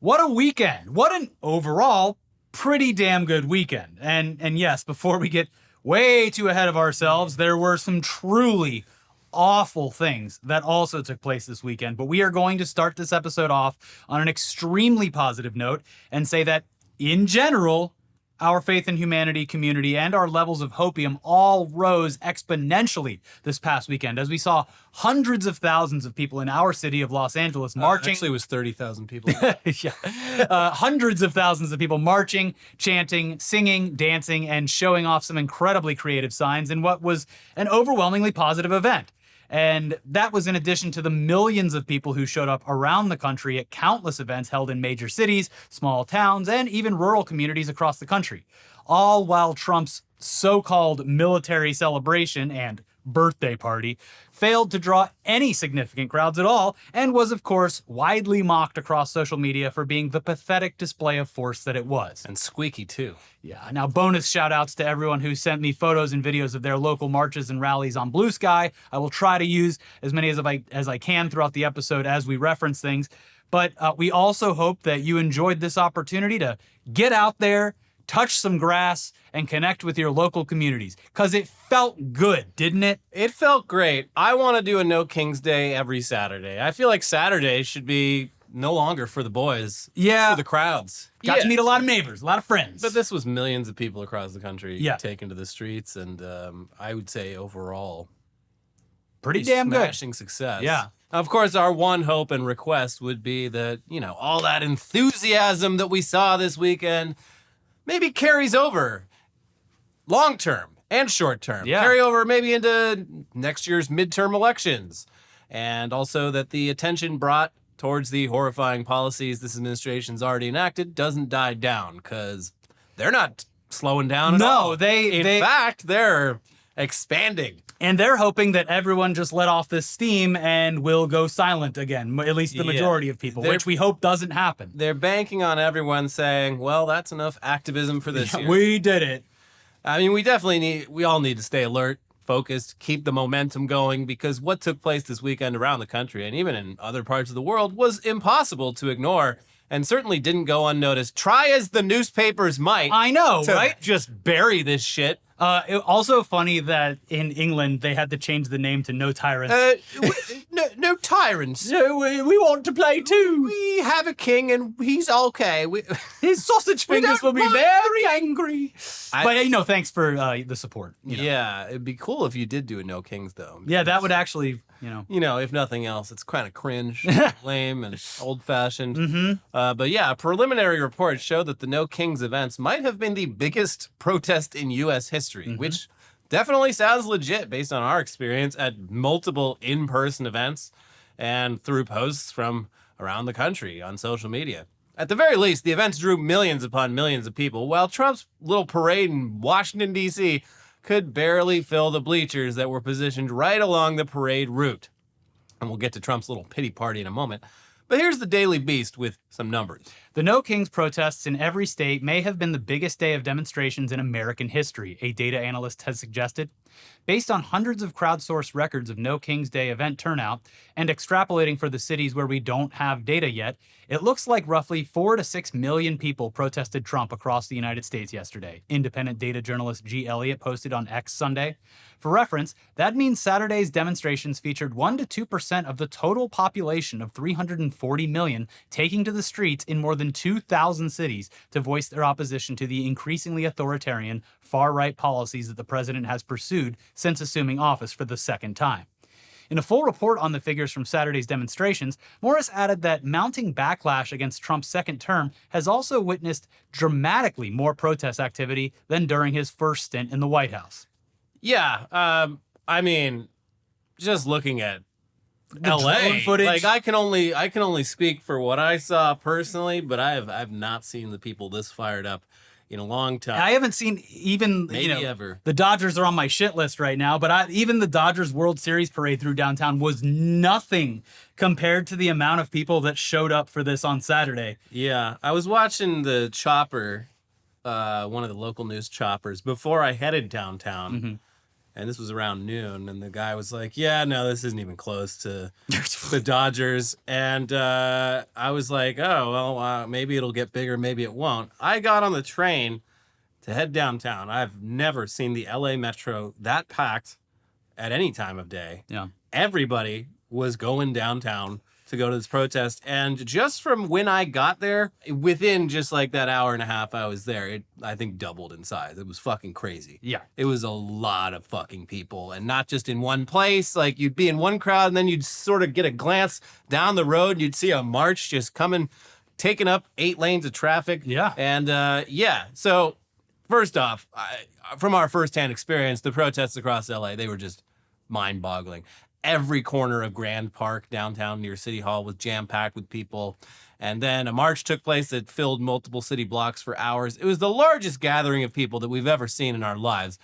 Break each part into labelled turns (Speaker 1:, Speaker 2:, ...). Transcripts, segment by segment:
Speaker 1: What a weekend. What an overall pretty damn good weekend. And yes, before we get way too ahead of ourselves, there were some truly awful things that also took place this weekend. But we are going to start this episode off on an extremely positive note and say that in general, our faith in humanity community and our levels of hopium all rose exponentially this past weekend as we saw hundreds of thousands of people in our city of Los Angeles marching.
Speaker 2: Actually, it was 30,000 people.
Speaker 1: Yeah. Hundreds of thousands of people marching, chanting, singing, dancing, and showing off some incredibly creative signs in what was an overwhelmingly positive event. And that was in addition to the millions of people who showed up around the country at countless events held in major cities, small towns, and even rural communities across the country. All while Trump's so-called military celebration and birthday party failed to draw any significant crowds at all and was, of course, widely mocked across social media for being the pathetic display of force that it was.
Speaker 2: And squeaky, too.
Speaker 1: Yeah, now bonus shout outs to everyone who sent me photos and videos of their local marches and rallies on Blue Sky. I will try to use as many as I can throughout the episode as we reference things. But we also hope that you enjoyed this opportunity to get out there, touch some grass, and connect with your local communities. Because it felt good, didn't it?
Speaker 2: It felt great. I want to do a No King's Day every Saturday. I feel like Saturday should be no longer for the boys.
Speaker 1: Yeah.
Speaker 2: For the crowds.
Speaker 1: Got to meet a lot of neighbors, a lot of friends.
Speaker 2: But this was millions of people across the country taken to the streets, and I would say overall,
Speaker 1: pretty damn good.
Speaker 2: Smashing success.
Speaker 1: Yeah.
Speaker 2: Of course, our one hope and request would be that, all that enthusiasm that we saw this weekend maybe carries over long term and short term.
Speaker 1: Yeah.
Speaker 2: Carry over maybe into next year's midterm elections. And also that the attention brought towards the horrifying policies this administration's already enacted doesn't die down, because they're not slowing down at all. In fact, they're expanding.
Speaker 1: And they're hoping that everyone just let off this steam and will go silent again, at least the majority of people, which we hope doesn't happen.
Speaker 2: They're banking on everyone saying, well, that's enough activism for this year.
Speaker 1: We did it.
Speaker 2: I mean, we all need to stay alert, focused, keep the momentum going, because what took place this weekend around the country and even in other parts of the world was impossible to ignore and certainly didn't go unnoticed. Try as the newspapers might.
Speaker 1: I know,
Speaker 2: to
Speaker 1: right?
Speaker 2: Just bury this shit.
Speaker 1: Also funny that in England, they had to change the name to No Tyrants.
Speaker 2: No tyrants.
Speaker 1: No, we want to play too.
Speaker 2: We have a king and he's okay.
Speaker 1: His sausage fingers will be very angry. But, thanks for the support.
Speaker 2: Yeah, it'd be cool if you did do a No Kings, though.
Speaker 1: Yeah, that would actually,
Speaker 2: if nothing else, it's kind of cringe, lame, and old-fashioned.
Speaker 1: Mm-hmm.
Speaker 2: But yeah, a preliminary report showed that the No Kings events might have been the biggest protest in U.S. history, which definitely sounds legit based on our experience at multiple in-person events and through posts from around the country on social media. At the very least, the events drew millions upon millions of people, while Trump's little parade in Washington, D.C. could barely fill the bleachers that were positioned right along the parade route. And we'll get to Trump's little pity party in a moment. But here's the Daily Beast with some numbers.
Speaker 1: The No Kings protests in every state may have been the biggest day of demonstrations in American history, a data analyst has suggested. Based on hundreds of crowdsourced records of No Kings Day event turnout and extrapolating for the cities where we don't have data yet, it looks like roughly 4 to 6 million people protested Trump across the United States yesterday, independent data journalist G. Elliott posted on X Sunday. For reference, that means Saturday's demonstrations featured 1 to 2% of the total population of 340 million taking to the streets in more than 2,000 cities to voice their opposition to the increasingly authoritarian, far-right policies that the president has pursued since assuming office for the second time. In a full report on the figures from Saturday's demonstrations, Morris added that mounting backlash against Trump's second term has also witnessed dramatically more protest activity than during his first stint in the White House.
Speaker 2: Yeah, I mean, just looking at LA
Speaker 1: drone footage.
Speaker 2: Like I can only speak for what I saw personally, but I've not seen the people this fired up in a long time.
Speaker 1: I haven't seen even
Speaker 2: maybe ever.
Speaker 1: The Dodgers are on my shit list right now, but even the Dodgers World Series parade through downtown was nothing compared to the amount of people that showed up for this on Saturday.
Speaker 2: Yeah, I was watching the chopper, one of the local news choppers, before I headed downtown. And this was around noon, and the guy was like, yeah, no, this isn't even close to the Dodgers. And I was like, oh, well, maybe it'll get bigger, maybe it won't. I got on the train to head downtown. I've never seen the LA Metro that packed at any time of day.
Speaker 1: Yeah.
Speaker 2: Everybody was going downtown to go to this protest. And just from when I got there, within just like that hour and a half I was there, it, I think, doubled in size. It was fucking crazy.
Speaker 1: Yeah.
Speaker 2: It was a lot of fucking people, and not just in one place. Like, you'd be in one crowd and then you'd sort of get a glance down the road and you'd see a march just coming, taking up 8 lanes of traffic.
Speaker 1: Yeah.
Speaker 2: And so first off, from our firsthand experience, the protests across LA, they were just mind-boggling. Every corner of Grand Park downtown near City Hall was jam-packed with people. And then a march took place that filled multiple city blocks for hours. It was the largest gathering of people that we've ever seen in our lives.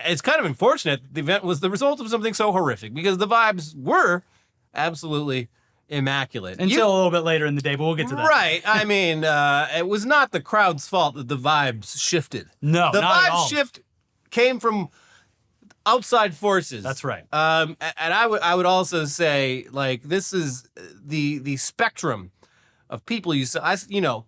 Speaker 2: It's kind of unfortunate that the event was the result of something so horrific, because the vibes were absolutely immaculate.
Speaker 1: Until a little bit later in the day, but we'll get to that.
Speaker 2: Right. I mean, it was not the crowd's fault that the vibes shifted.
Speaker 1: No,
Speaker 2: the
Speaker 1: not at all.
Speaker 2: vibe shift came from outside forces.
Speaker 1: That's right.
Speaker 2: And I would also say, like, this is the spectrum of people you saw.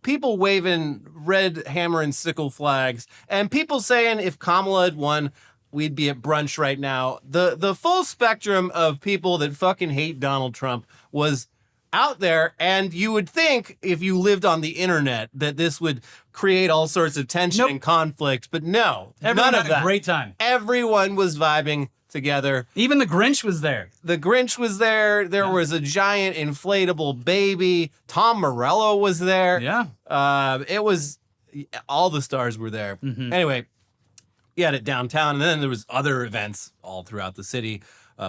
Speaker 2: People waving red hammer and sickle flags, and people saying if Kamala had won, we'd be at brunch right now. The full spectrum of people that fucking hate Donald Trump was out there, and you would think if you lived on the internet that this would create all sorts of tension and conflict, but no,
Speaker 1: Everyone
Speaker 2: none of
Speaker 1: had
Speaker 2: that.
Speaker 1: a great time.
Speaker 2: Everyone was vibing together.
Speaker 1: Even the Grinch was there.
Speaker 2: The Grinch was there. There was a giant inflatable baby. Tom Morello was there.
Speaker 1: Yeah.
Speaker 2: It was, all the stars were there.
Speaker 1: Mm-hmm.
Speaker 2: Anyway, you had it downtown, and then there was other events all throughout the city.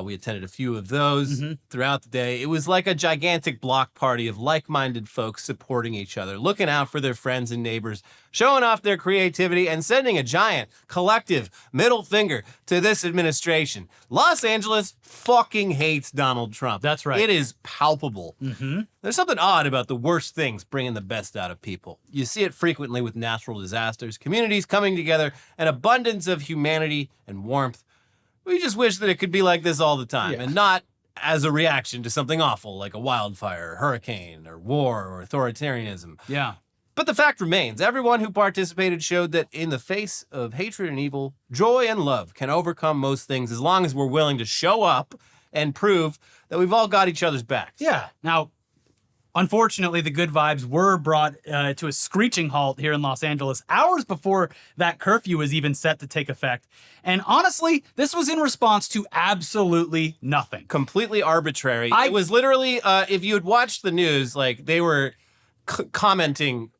Speaker 2: We attended a few of those throughout the day. It was like a gigantic block party of like-minded folks supporting each other, looking out for their friends and neighbors, showing off their creativity, and sending a giant collective middle finger to this administration. Los Angeles fucking hates Donald Trump.
Speaker 1: That's right.
Speaker 2: It is palpable.
Speaker 1: Mm-hmm.
Speaker 2: There's something odd about the worst things bringing the best out of people. You see it frequently with natural disasters, communities coming together, an abundance of humanity and warmth. We just wish that it could be like this all the time, and not as a reaction to something awful like a wildfire, hurricane, or war, or authoritarianism.
Speaker 1: Yeah.
Speaker 2: But the fact remains, everyone who participated showed that in the face of hatred and evil, joy and love can overcome most things, as long as we're willing to show up and prove that we've all got each other's backs.
Speaker 1: Yeah. Now, unfortunately, the good vibes were brought to a screeching halt here in Los Angeles hours before that curfew was even set to take effect. And honestly, this was in response to absolutely nothing.
Speaker 2: Completely arbitrary. It was literally, if you had watched the news, like, they were commenting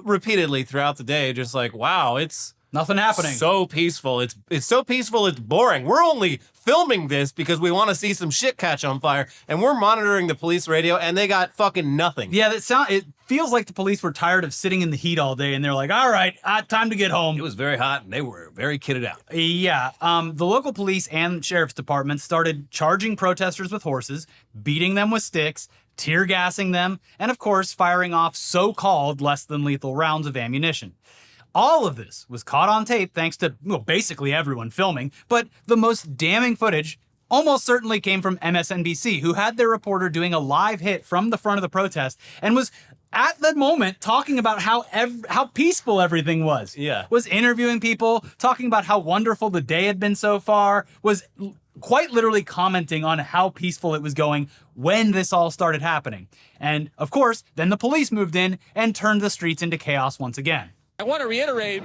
Speaker 2: repeatedly throughout the day, just like, wow, it's
Speaker 1: Nothing happening.
Speaker 2: so peaceful. It's so peaceful, it's boring. We're only filming this because we want to see some shit catch on fire, and we're monitoring the police radio, and they got fucking nothing.
Speaker 1: Yeah, it feels like the police were tired of sitting in the heat all day, and they're like, all right, time to get home.
Speaker 2: It was very hot, and they were very kitted out.
Speaker 1: Yeah, the local police and sheriff's department started charging protesters with horses, beating them with sticks, tear gassing them, and of course, firing off so-called less than lethal rounds of ammunition. All of this was caught on tape thanks to, well, basically everyone filming, but the most damning footage almost certainly came from MSNBC, who had their reporter doing a live hit from the front of the protest and was at the moment talking about how peaceful everything was.
Speaker 2: Yeah.
Speaker 1: Was interviewing people, talking about how wonderful the day had been so far, was quite literally commenting on how peaceful it was going when this all started happening. And of course, then the police moved in and turned the streets into chaos once again.
Speaker 3: I want to reiterate,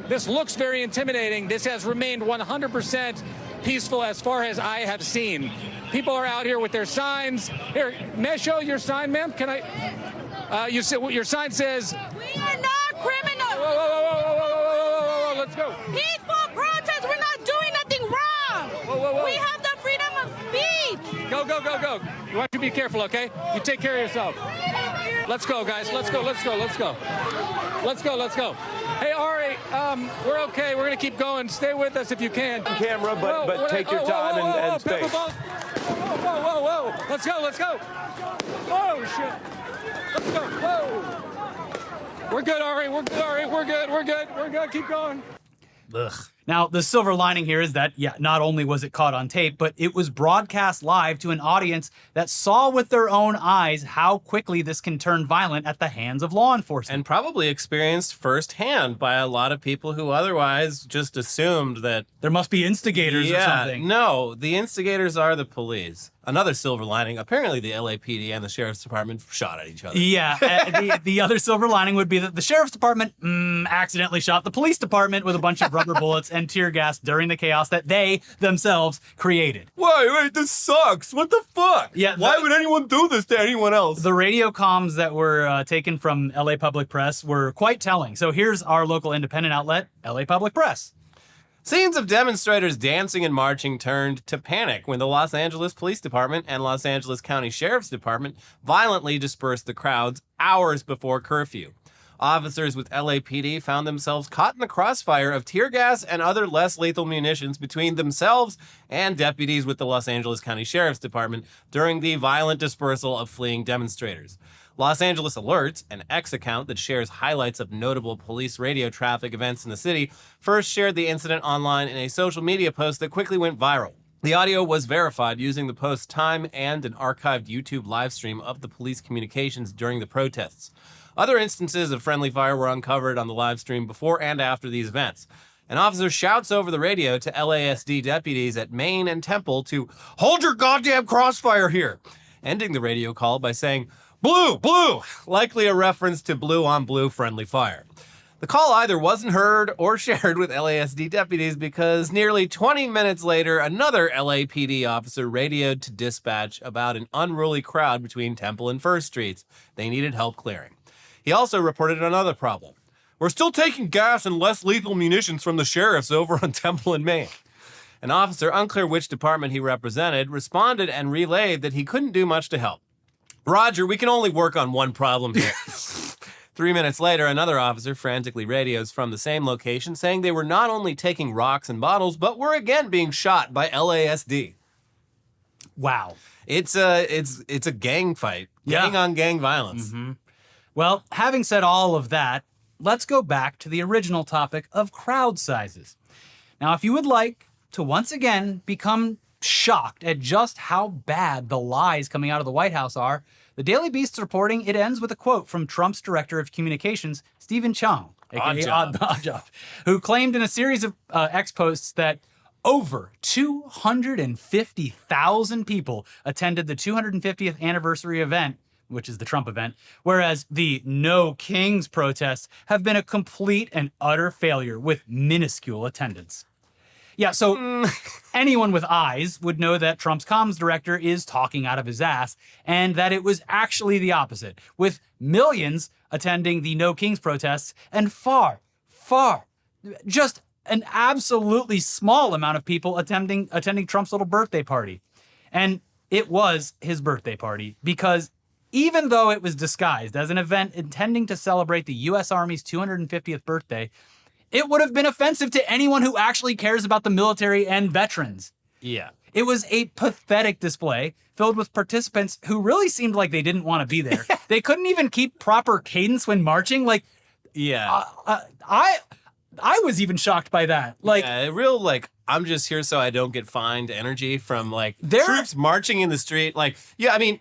Speaker 3: this looks very intimidating. This has remained 100% peaceful as far as I have seen. People are out here with their signs. Here, may I show your sign, ma'am? Can I? You said your sign says.
Speaker 4: We are not criminals.
Speaker 3: Whoa, whoa, whoa, whoa, whoa, whoa, whoa, whoa, let's go.
Speaker 4: Peaceful protest. We're not doing nothing wrong.
Speaker 3: Whoa, whoa, whoa.
Speaker 4: We have the freedom of speech.
Speaker 3: Go, go, go, go. You want to be careful, okay? You take care of yourself. Let's go, guys. Let's go, let's go, let's go. Let's go, let's go. Hey, Ari, we're okay. We're going to keep going. Stay with us if you can.
Speaker 5: Camera, but take your time and space.
Speaker 3: Whoa, whoa, whoa. Let's go, let's go. Oh, shit. Let's go. Whoa. We're good, Ari. We're good, Ari. We're good. We're good. We're good. Keep going.
Speaker 1: Ugh. Now, the silver lining here is that, not only was it caught on tape, but it was broadcast live to an audience that saw with their own eyes how quickly this can turn violent at the hands of law enforcement.
Speaker 2: And probably experienced firsthand by a lot of people who otherwise just assumed that
Speaker 1: there must be instigators or something.
Speaker 2: No, the instigators are the police. Another silver lining, apparently the LAPD and the Sheriff's Department shot at each other.
Speaker 1: Yeah, the other silver lining would be that the Sheriff's Department accidentally shot the police department with a bunch of rubber bullets and tear gas during the chaos that they themselves created.
Speaker 5: Wait, this sucks. What the fuck?
Speaker 1: Yeah,
Speaker 5: Why would anyone do this to anyone else?
Speaker 1: The radio comms that were taken from LA Public Press were quite telling. So here's our local independent outlet, LA Public Press.
Speaker 2: Scenes of demonstrators dancing and marching turned to panic when the Los Angeles Police Department and Los Angeles County Sheriff's Department violently dispersed the crowds hours before curfew. Officers with LAPD found themselves caught in the crossfire of tear gas and other less lethal munitions between themselves and deputies with the Los Angeles County Sheriff's Department during the violent dispersal of fleeing demonstrators. Los Angeles Alert, an X account that shares highlights of notable police radio traffic events in the city, first shared the incident online in a social media post that quickly went viral. The audio was verified using the post's time and an archived YouTube livestream of the police communications during the protests. Other instances of friendly fire were uncovered on the livestream before and after these events. An officer shouts over the radio to LASD deputies at Main and Temple to hold your goddamn crossfire here, ending the radio call by saying, "Blue, blue," likely a reference to blue on blue friendly fire. The call either wasn't heard or shared with LASD deputies because nearly 20 minutes later, another LAPD officer radioed to dispatch about an unruly crowd between Temple and First Streets they needed help clearing. He also reported another problem. "We're still taking gas and less lethal munitions from the sheriffs over on Temple and Main." An officer, unclear which department he represented, responded and relayed that he couldn't do much to help. "Roger, we can only work on one problem here." 3 minutes later, another officer frantically radios from the same location saying they were not only taking rocks and bottles, but were again being shot by LASD.
Speaker 1: Wow.
Speaker 2: It's a gang fight. Gang on gang violence.
Speaker 1: Mm-hmm. Well, having said all of that, let's go back to the original topic of crowd sizes. Now, if you would like to once again become shocked at just how bad the lies coming out of the White House are, the Daily Beast's reporting it ends with a quote from Trump's director of communications, Stephen Chung, aka Oddjob, who claimed in a series of X posts that over 250,000 people attended the 250th anniversary event, which is the Trump event, whereas the No Kings protests have been a complete and utter failure with minuscule attendance. Yeah, so anyone with eyes would know that Trump's comms director is talking out of his ass, and that it was actually the opposite, with millions attending the No Kings protests and just an absolutely small amount of people attending Trump's little birthday party. And it was his birthday party because even though it was disguised as an event intending to celebrate the U.S. Army's 250th birthday, it would have been offensive to anyone who actually cares about the military and veterans.
Speaker 2: Yeah.
Speaker 1: It was a pathetic display filled with participants who really seemed like they didn't want to be there. They couldn't even keep proper cadence when marching. I was even shocked by that.
Speaker 2: I'm just here so I don't get fined energy from troops marching in the street.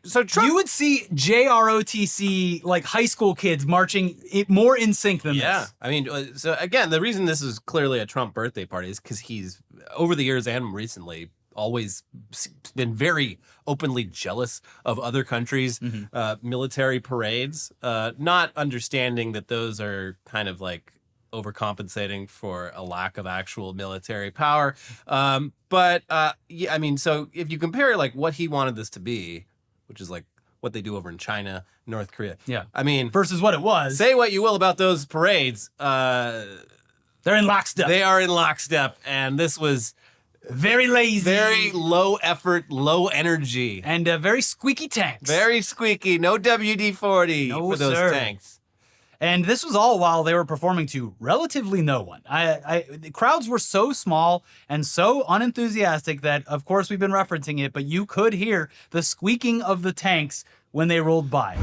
Speaker 2: So Trump.
Speaker 1: You would see JROTC high school kids marching more in sync than this.
Speaker 2: Yeah. So again, the reason this is clearly a Trump birthday party is because he's, over the years and recently, always been very openly jealous of other countries' military parades, not understanding that those are kind of overcompensating for a lack of actual military power. So if you compare what he wanted this to be, which is what they do over in China, North Korea.
Speaker 1: Yeah.
Speaker 2: Versus what it was. Say what you will about those parades.
Speaker 1: They're in lockstep.
Speaker 2: They are in lockstep. And this was
Speaker 1: very lazy.
Speaker 2: Very low effort, low energy.
Speaker 1: And very squeaky tanks.
Speaker 2: Very squeaky. No WD-40 for those tanks.
Speaker 1: And this was all while they were performing to relatively no one. The crowds were so small and so unenthusiastic that, of course, we've been referencing it, but you could hear the squeaking of the tanks when they rolled by.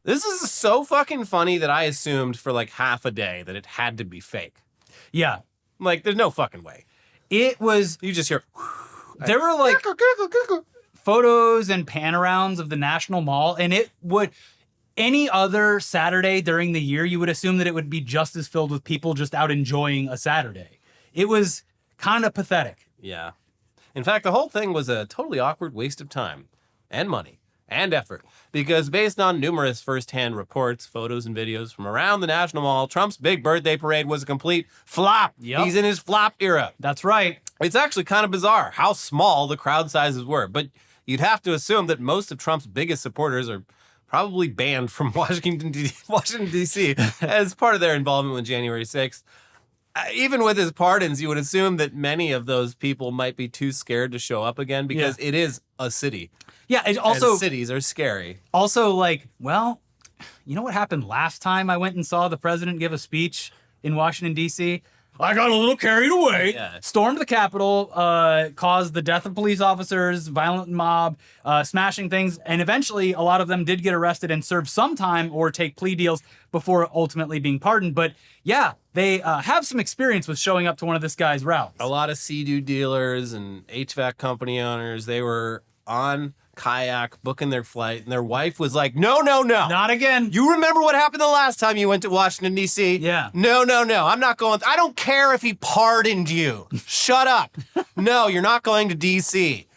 Speaker 2: This is so fucking funny that I assumed for like half a day that it had to be fake.
Speaker 1: Yeah.
Speaker 2: Like, there's no fucking way.
Speaker 1: It was,
Speaker 2: You just hear.
Speaker 1: there were like photos and pan-arounds of the National Mall, and it would, any other Saturday during the year, you would assume that it would be just as filled with people just out enjoying a Saturday. It was kind of pathetic.
Speaker 2: Yeah. In fact, the whole thing was a totally awkward waste of time and money and effort because based on numerous firsthand reports, photos, and videos from around the National Mall, Trump's big birthday parade was a complete flop.
Speaker 1: Yep.
Speaker 2: He's in his flop era.
Speaker 1: That's right.
Speaker 2: It's actually kind of bizarre how small the crowd sizes were, but you'd have to assume that most of Trump's biggest supporters are probably banned from Washington, D.C. as part of their involvement with January 6th. Even with his pardons, you would assume that many of those people might be too scared to show up again because it is a city.
Speaker 1: Yeah, it also
Speaker 2: And cities are scary.
Speaker 1: Also, like, well, you know what happened last time I went and saw the president give a speech in Washington, D.C.? I got a little carried away.
Speaker 2: Yeah.
Speaker 1: Stormed the Capitol, caused the death of police officers, violent mob, smashing things, and eventually a lot of them did get arrested and serve some time or take plea deals before ultimately being pardoned. But yeah, they have some experience with showing up to one of this guy's rallies.
Speaker 2: A lot of Sea-Doo dealers and HVAC company owners, they were on kayak booking their flight, and their wife was like, no.
Speaker 1: Not again.
Speaker 2: You remember what happened the last time you went to Washington, D.C.?
Speaker 1: Yeah.
Speaker 2: No. I'm not going. I don't care if he pardoned you. Shut up. No, you're not going to D.C.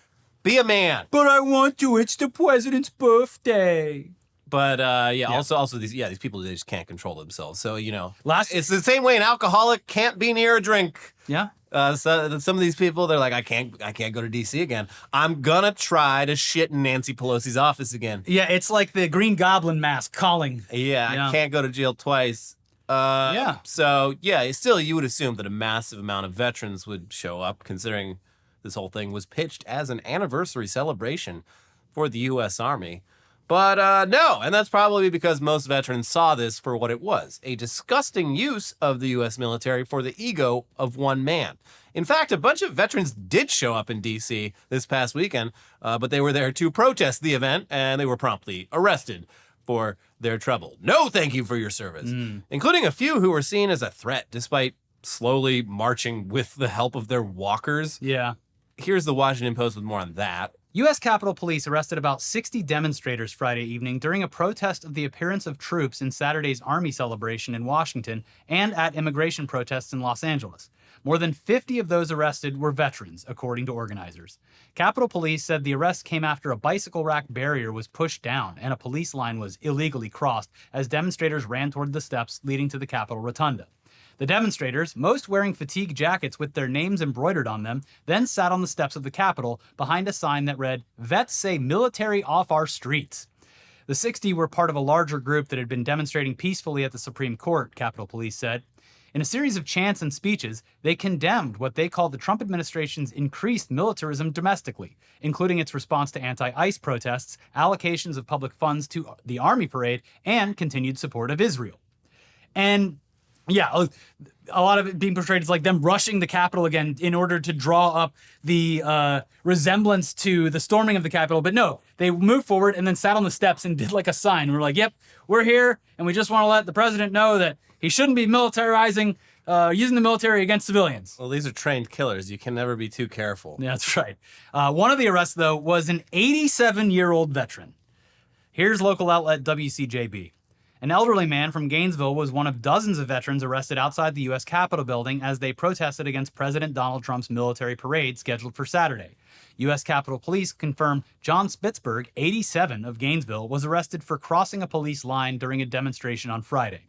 Speaker 2: Be a man.
Speaker 1: But I want to. It's the president's birthday.
Speaker 2: But also these people, they just can't control themselves. So,
Speaker 1: It's
Speaker 2: the same way an alcoholic can't be near a drink.
Speaker 1: Yeah.
Speaker 2: So some of these people, they're like, I can't go to D.C. again. I'm gonna try to shit in Nancy Pelosi's office again.
Speaker 1: Yeah, it's like the Green Goblin mask calling.
Speaker 2: Yeah. I can't go to jail twice. So still you would assume that a massive amount of veterans would show up, considering this whole thing was pitched as an anniversary celebration for the U.S. Army. But no, and that's probably because most veterans saw this for what it was, a disgusting use of the U.S. military for the ego of one man. In fact, a bunch of veterans did show up in D.C. this past weekend, but they were there to protest the event, and they were promptly arrested for their trouble. No thank you for your service, including a few who were seen as a threat despite slowly marching with the help of their walkers.
Speaker 1: Yeah.
Speaker 2: Here's the Washington Post with more on that.
Speaker 1: U.S. Capitol Police arrested about 60 demonstrators Friday evening during a protest of the appearance of troops in Saturday's Army celebration in Washington and at immigration protests in Los Angeles. More than 50 of those arrested were veterans, according to organizers. Capitol Police said the arrest came after a bicycle rack barrier was pushed down and a police line was illegally crossed as demonstrators ran toward the steps leading to the Capitol Rotunda. The demonstrators, most wearing fatigue jackets with their names embroidered on them, then sat on the steps of the Capitol behind a sign that read, "Vets say military off our streets." The 60 were part of a larger group that had been demonstrating peacefully at the Supreme Court, Capitol Police said. In a series of chants and speeches, they condemned what they called the Trump administration's increased militarism domestically, including its response to anti-ICE protests, allocations of public funds to the Army parade, and continued support of Israel. And yeah, a lot of it being portrayed as like them rushing the Capitol again in order to draw up the resemblance to the storming of the Capitol. But no, they moved forward and then sat on the steps and did like a sign. We're like, yep, we're here. And we just want to let the president know that he shouldn't be militarizing, using the military against civilians.
Speaker 2: Well, these are trained killers. You can never be too careful.
Speaker 1: Yeah, that's right. One of the arrests, though, was an 87-year-old veteran. Here's local outlet WCJB. An elderly man from Gainesville was one of dozens of veterans arrested outside the U.S. Capitol building as they protested against President Donald Trump's military parade scheduled for Saturday. U.S. Capitol Police confirmed John Spitzberg, 87, of Gainesville, was arrested for crossing a police line during a demonstration on Friday.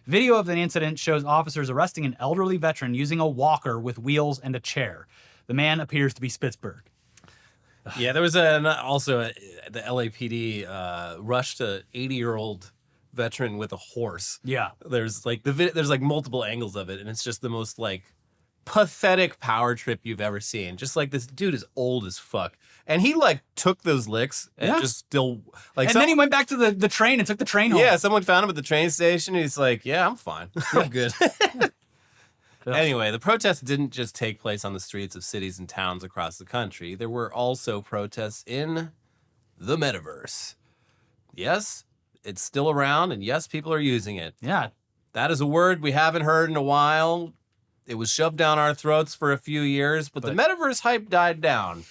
Speaker 1: Video of the incident shows officers arresting an elderly veteran using a walker with wheels and a chair. The man appears to be Spitzberg.
Speaker 2: Yeah, there was the LAPD rushed a 80-year-old veteran with a horse.
Speaker 1: Yeah.
Speaker 2: There's like multiple angles of it, and it's just the most like pathetic power trip you've ever seen. Just like this dude is old as fuck, and he like took those licks and just still like.
Speaker 1: And then he went back to the train and took the train home.
Speaker 2: Yeah, someone found him at the train station. And he's like, "Yeah, I'm fine. I'm good." Anyway, the protests didn't just take place on the streets of cities and towns across the country. There were also protests in the metaverse. Yes, it's still around, and yes, people are using it.
Speaker 1: Yeah.
Speaker 2: That is a word we haven't heard in a while. It was shoved down our throats for a few years, but the metaverse hype died down.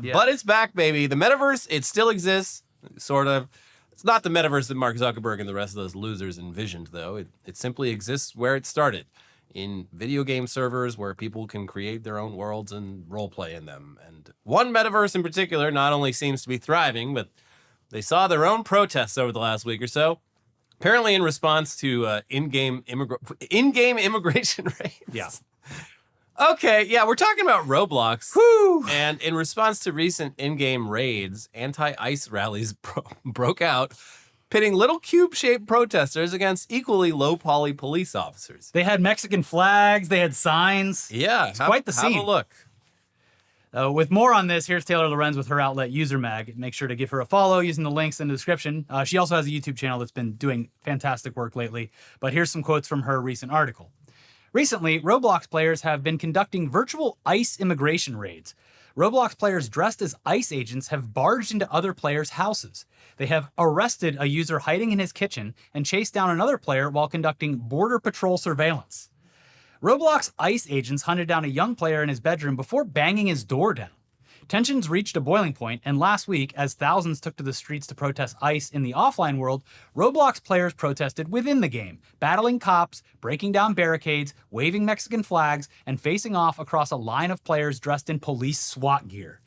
Speaker 1: Yeah.
Speaker 2: But it's back, baby. The metaverse, it still exists, sort of. It's not the metaverse that Mark Zuckerberg and the rest of those losers envisioned, though. It simply exists where it started, in video game servers where people can create their own worlds and roleplay in them. And one metaverse in particular not only seems to be thriving, but they saw their own protests over the last week or so, apparently in response to in-game immigration raids.
Speaker 1: Yeah.
Speaker 2: Okay, yeah, we're talking about Roblox.
Speaker 1: Whew.
Speaker 2: And in response to recent in-game raids, anti-ICE rallies broke out, pitting little cube-shaped protesters against equally low-poly police officers.
Speaker 1: They had Mexican flags. They had signs.
Speaker 2: Yeah,
Speaker 1: It's quite the scene.
Speaker 2: Have a look.
Speaker 1: With more on this, here's Taylor Lorenz with her outlet UserMag. Make sure to give her a follow using the links in the description. She also has a YouTube channel that's been doing fantastic work lately. But here's some quotes from her recent article. Recently, Roblox players have been conducting virtual ICE immigration raids. Roblox players dressed as ICE agents have barged into other players' houses. They have arrested a user hiding in his kitchen and chased down another player while conducting border patrol surveillance. Roblox ICE agents hunted down a young player in his bedroom before banging his door down. Tensions reached a boiling point, and last week, as thousands took to the streets to protest ICE in the offline world, Roblox players protested within the game, battling cops, breaking down barricades, waving Mexican flags, and facing off across a line of players dressed in police SWAT gear.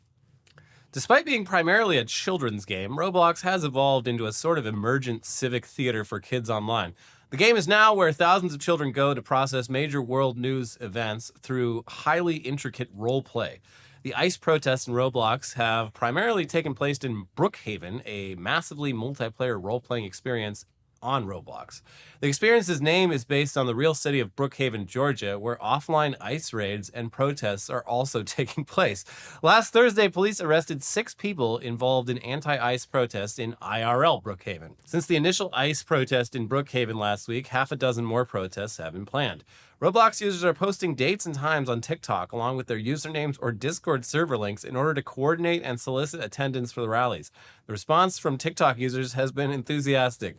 Speaker 2: Despite being primarily a children's game, Roblox has evolved into a sort of emergent civic theater for kids online. The game is now where thousands of children go to process major world news events through highly intricate role play. The ICE protests in Roblox have primarily taken place in Brookhaven, a massively multiplayer role-playing experience on Roblox. The experience's name is based on the real city of Brookhaven, Georgia, where offline ICE raids and protests are also taking place. Last Thursday, police arrested 6 people involved in anti-ICE protests in IRL Brookhaven. Since the initial ICE protest in Brookhaven last week, half a dozen more protests have been planned. Roblox users are posting dates and times on TikTok along with their usernames or Discord server links in order to coordinate and solicit attendance for the rallies. The response from TikTok users has been enthusiastic.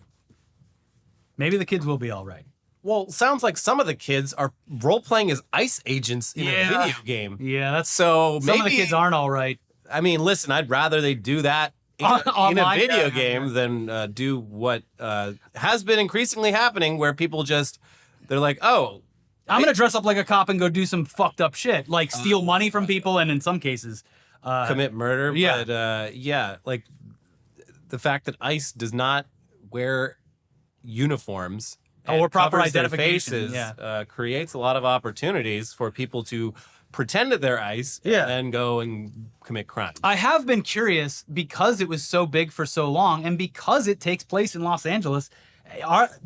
Speaker 1: Maybe the kids will be all right.
Speaker 2: Well, sounds like some of the kids are role-playing as ICE agents in a video game.
Speaker 1: Yeah, that's
Speaker 2: So
Speaker 1: some of the
Speaker 2: maybe-
Speaker 1: kids aren't all right.
Speaker 2: I mean, listen, I'd rather they do that in a
Speaker 1: Online,
Speaker 2: video
Speaker 1: yeah.
Speaker 2: game than do what has been increasingly happening where people just, they're like, oh,
Speaker 1: I'm going to dress up like a cop and go do some fucked up shit, like steal money from people and in some cases
Speaker 2: commit murder.
Speaker 1: yeah.
Speaker 2: But yeah, like the fact that ICE does not wear uniforms
Speaker 1: or proper
Speaker 2: covers their
Speaker 1: identification,
Speaker 2: faces, creates a lot of opportunities for people to pretend that they're ICE
Speaker 1: Yeah.
Speaker 2: and then go and commit crimes.
Speaker 1: I have been curious because it was so big for so long and because it takes place in Los Angeles.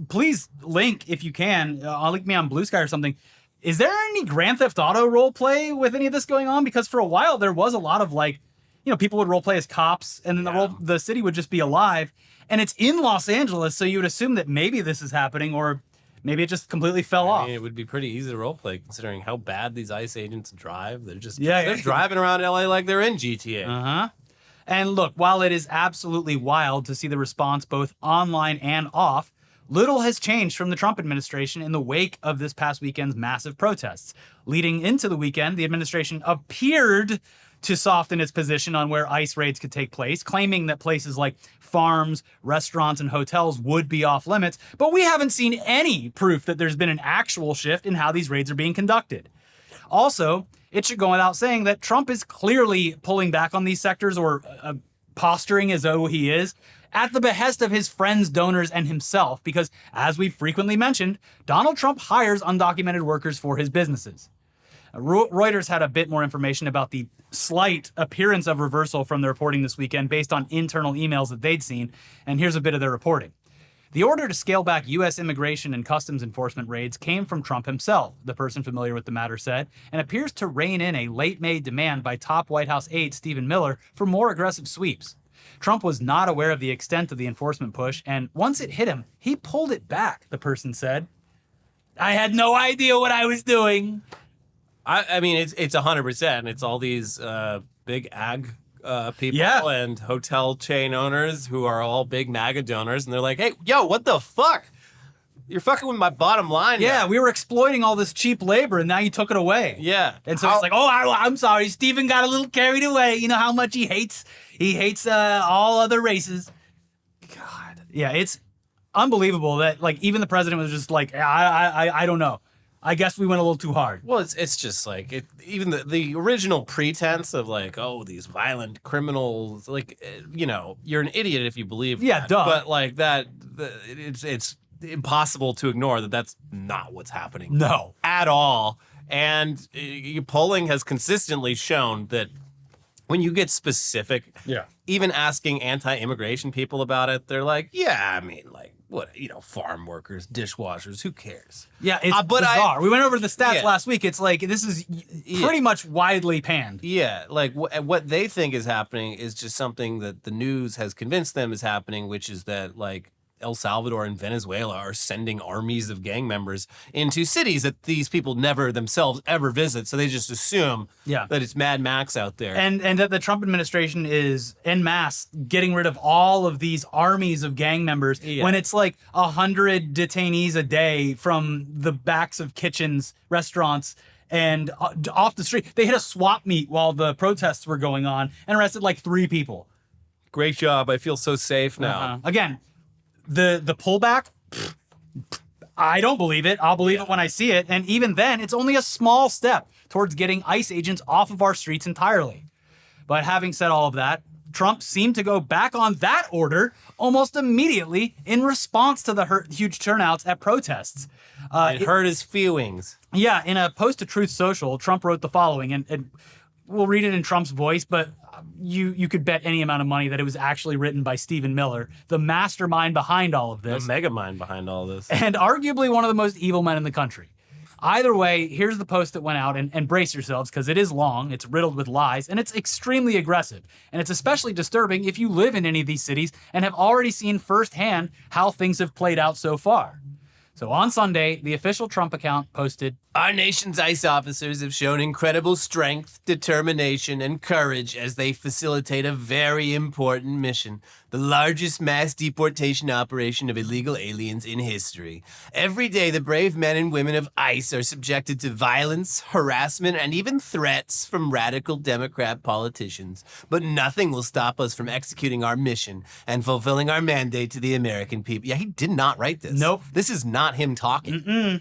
Speaker 1: Please link if you can. I'll link me on Blue Sky or something. Is there any Grand Theft Auto role play with any of this going on? Because for a while there was a lot of people would role play as cops and then the city would just be alive. And it's in Los Angeles, so you would assume that maybe this is happening or maybe it just completely fell off.
Speaker 2: I mean, it would be pretty easy to roleplay considering how bad these ICE agents drive. They're just
Speaker 1: Yeah,
Speaker 2: they're
Speaker 1: yeah.
Speaker 2: driving around LA like they're in GTA.
Speaker 1: Uh-huh. And look, while it is absolutely wild to see the response both online and off, little has changed from the Trump administration in the wake of this past weekend's massive protests. Leading into the weekend, the administration appeared to soften its position on where ICE raids could take place, claiming that places like farms, restaurants, and hotels would be off limits. But we haven't seen any proof that there's been an actual shift in how these raids are being conducted. Also, it should go without saying that Trump is clearly pulling back on these sectors or posturing as though he is at the behest of his friends, donors, and himself, because as we've frequently mentioned, Donald Trump hires undocumented workers for his businesses. Reuters had a bit more information about the slight appearance of reversal from the reporting this weekend based on internal emails that they'd seen, and here's a bit of their reporting. The order to scale back U.S. immigration and customs enforcement raids came from Trump himself, the person familiar with the matter said, and appears to rein in a late-May demand by top White House aide Stephen Miller for more aggressive sweeps. Trump was not aware of the extent of the enforcement push, and once it hit him, he pulled it back, the person said. I had no idea what I was doing.
Speaker 2: I mean, it's 100%. It's all these big ag people
Speaker 1: Yeah.
Speaker 2: and hotel chain owners who are all big MAGA donors, and they're like, "Hey, yo, what the fuck? You're fucking with my bottom line."
Speaker 1: Yeah,
Speaker 2: now."
Speaker 1: we were exploiting all this cheap labor, and now you took it away.
Speaker 2: Yeah.
Speaker 1: And so it's like, oh, I'm sorry, Stephen got a little carried away. You know how much he hates all other races. God, yeah, it's unbelievable that like even the president was just like, I don't know. I guess we went a little too hard.
Speaker 2: Well, it's just like even the original pretense of like, oh, these violent criminals, like, you're an idiot if you believe
Speaker 1: Yeah,
Speaker 2: that.
Speaker 1: duh.
Speaker 2: But like it's impossible to ignore that that's not what's happening.
Speaker 1: No.
Speaker 2: At all. And polling has consistently shown that when you get specific, even asking anti-immigration people about it, they're like, yeah, I mean, like, what, farm workers, dishwashers, who cares?
Speaker 1: Yeah, it's
Speaker 2: but
Speaker 1: bizarre. We went over the stats
Speaker 2: Yeah.
Speaker 1: last week. It's like this is pretty much widely panned.
Speaker 2: Yeah, like what they think is happening is just something that the news has convinced them is happening, which is that like El Salvador and Venezuela are sending armies of gang members into cities that these people never themselves ever visit. So they just assume that it's Mad Max out there.
Speaker 1: And that the Trump administration is en masse getting rid of all of these armies of gang members when it's like 100 detainees a day from the backs of kitchens, restaurants, and off the street. They hit a swap meet while the protests were going on and arrested like 3 people.
Speaker 2: Great job. I feel so safe now.
Speaker 1: Again, the pullback, I don't believe it. I'll believe it when I see it. And even then, it's only a small step towards getting ICE agents off of our streets entirely. But having said all of that, Trump seemed to go back on that order almost immediately in response to the huge turnouts at protests.
Speaker 2: It hurt his feelings.
Speaker 1: Yeah, in a post to Truth Social, Trump wrote the following, and we'll read it in Trump's voice, but you could bet any amount of money that it was actually written by Stephen Miller, the mastermind behind all of this.
Speaker 2: The mega mind behind all this.
Speaker 1: And arguably one of the most evil men in the country. Either way, here's the post that went out, and brace yourselves because it is long, it's riddled with lies, and it's extremely aggressive. And it's especially disturbing if you live in any of these cities and have already seen firsthand how things have played out so far. So on Sunday, the official Trump account posted,
Speaker 2: "Our nation's ICE officers have shown incredible strength, determination, and courage as they facilitate a very important mission, the largest mass deportation operation of illegal aliens in history. Every day, the brave men and women of ICE are subjected to violence, harassment, and even threats from radical Democrat politicians. But nothing will stop us from executing our mission and fulfilling our mandate to the American people." Yeah, he did not write this.
Speaker 1: Nope.
Speaker 2: This is not him talking.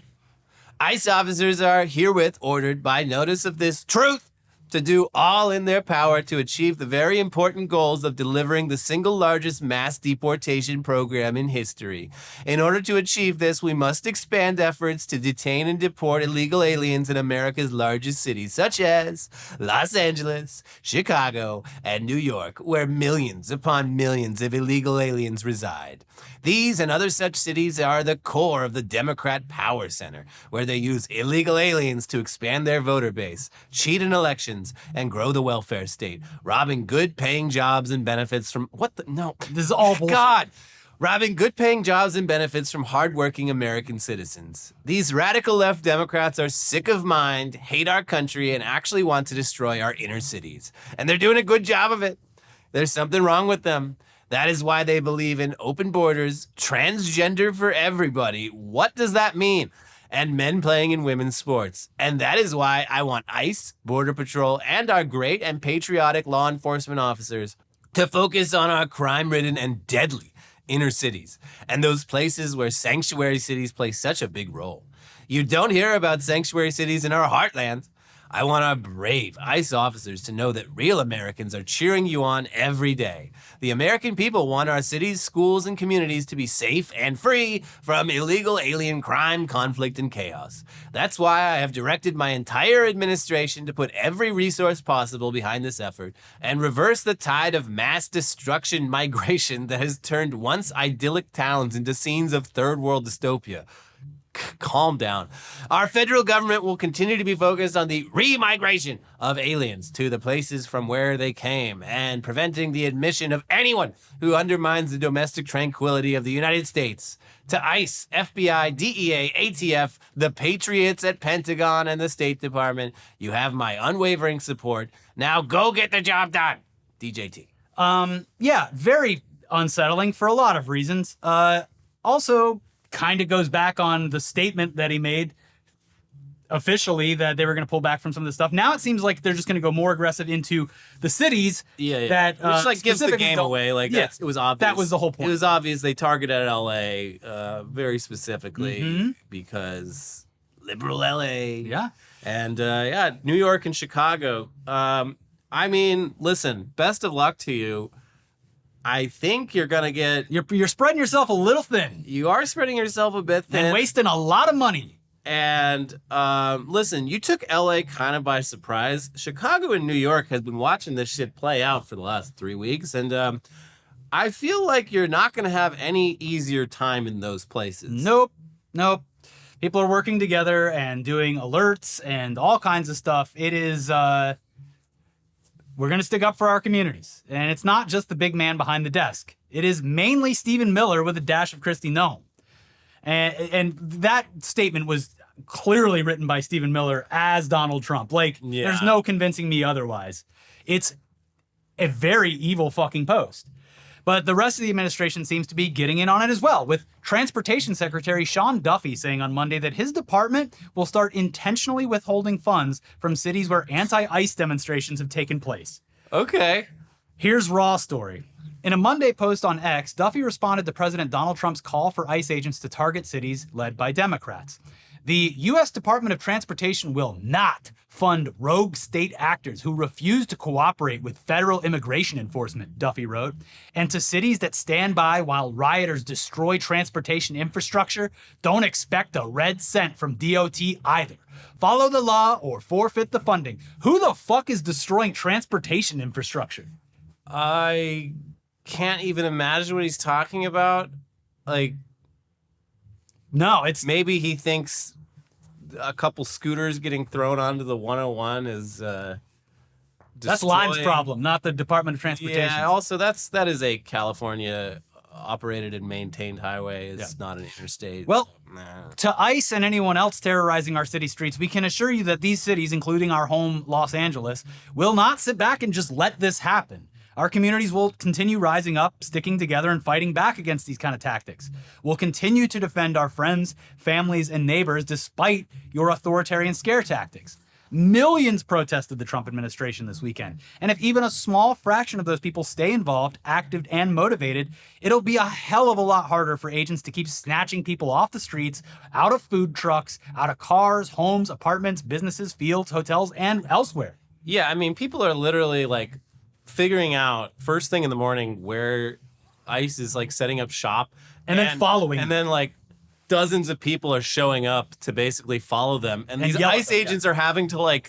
Speaker 2: ICE officers are herewith ordered by notice of this truth to do all in their power to achieve the very important goals of delivering the single largest mass deportation program in history. In order to achieve this, we must expand efforts to detain and deport illegal aliens in America's largest cities, such as Los Angeles, Chicago, and New York, where millions upon millions of illegal aliens reside. These and other such cities are the core of the Democrat power center, where they use illegal aliens to expand their voter base, cheat in elections, and grow the welfare state, robbing good-paying jobs and benefits from
Speaker 1: this is all bullshit.
Speaker 2: God, robbing good-paying jobs and benefits from hardworking American citizens. These radical left Democrats are sick of mind, hate our country, and actually want to destroy our inner cities. And they're doing a good job of it. There's something wrong with them. That is why they believe in open borders, transgender for everybody. What does that mean? And men playing in women's sports. And that is why I want ICE, Border Patrol, and our great and patriotic law enforcement officers to focus on our crime-ridden and deadly inner cities and those places where sanctuary cities play such a big role. You don't hear about sanctuary cities in our heartland. I want our brave ICE officers to know that real Americans are cheering you on every day. The American people want our cities, schools, and communities to be safe and free from illegal alien crime, conflict, and chaos. That's why I have directed my entire administration to put every resource possible behind this effort and reverse the tide of mass destruction migration that has turned once idyllic towns into scenes of third world dystopia. Calm down. Our federal government will continue to be focused on the re-migration of aliens to the places from where they came and preventing the admission of anyone who undermines the domestic tranquility of the United States. To ICE, FBI, DEA, ATF, the Patriots at Pentagon, and the State Department, you have my unwavering support. Now go get the job done. DJT.
Speaker 1: Yeah, very unsettling for a lot of reasons. Also, kind of goes back on the statement that he made officially that they were going to pull back from some of this stuff. Now it seems like they're just going to go more aggressive into the cities. That
Speaker 2: which like gives the game away. Like it was obvious.
Speaker 1: That was the whole point.
Speaker 2: It was obvious they targeted LA very specifically because liberal LA.
Speaker 1: Yeah.
Speaker 2: And New York and Chicago. I mean, listen, best of luck to you. I think you're gonna get.
Speaker 1: You're spreading yourself a little thin.
Speaker 2: You are spreading yourself a bit thin
Speaker 1: and wasting a lot of money.
Speaker 2: And listen, you took LA kind of by surprise. Chicago and New York has been watching this shit play out for the last 3 weeks, and I feel like you're not going to have any easier time in those places.
Speaker 1: Nope. People are working together and doing alerts and all kinds of stuff. It is, we're going to stick up for our communities. And it's not just the big man behind the desk. It is mainly Stephen Miller with a dash of Kristi Noem. And that statement was clearly written by Stephen Miller as Donald Trump. There's no convincing me otherwise. It's a very evil fucking post. But the rest of the administration seems to be getting in on it as well, with Transportation Secretary Sean Duffy saying on Monday that his department will start intentionally withholding funds from cities where anti-ICE demonstrations have taken place.
Speaker 2: Okay.
Speaker 1: Here's raw story. In a Monday post on X, Duffy responded to President Donald Trump's call for ICE agents to target cities led by Democrats. The U.S. Department of Transportation will not fund rogue state actors who refuse to cooperate with federal immigration enforcement, Duffy wrote. And to cities that stand by while rioters destroy transportation infrastructure, don't expect a red cent from DOT either. Follow the law or forfeit the funding. Who the fuck is destroying transportation infrastructure?
Speaker 2: I can't even imagine what he's talking about.
Speaker 1: No, it's...
Speaker 2: Maybe he thinks a couple scooters getting thrown onto the 101 is
Speaker 1: that's Lime's problem, not the Department of Transportation.
Speaker 2: Yeah, also that is a California operated and maintained highway. It's not an interstate.
Speaker 1: Well, to ICE and anyone else terrorizing our city streets, we can assure you that these cities, including our home Los Angeles, will not sit back and just let this happen. Our communities will continue rising up, sticking together, and fighting back against these kind of tactics. We'll continue to defend our friends, families, and neighbors despite your authoritarian scare tactics. Millions protested the Trump administration this weekend. And if even a small fraction of those people stay involved, active, and motivated, it'll be a hell of a lot harder for agents to keep snatching people off the streets, out of food trucks, out of cars, homes, apartments, businesses, fields, hotels, and elsewhere.
Speaker 2: Yeah, I mean, people are literally figuring out first thing in the morning where ICE is setting up shop
Speaker 1: and then following.
Speaker 2: And then dozens of people are showing up to basically follow them. And these ICE agents are having to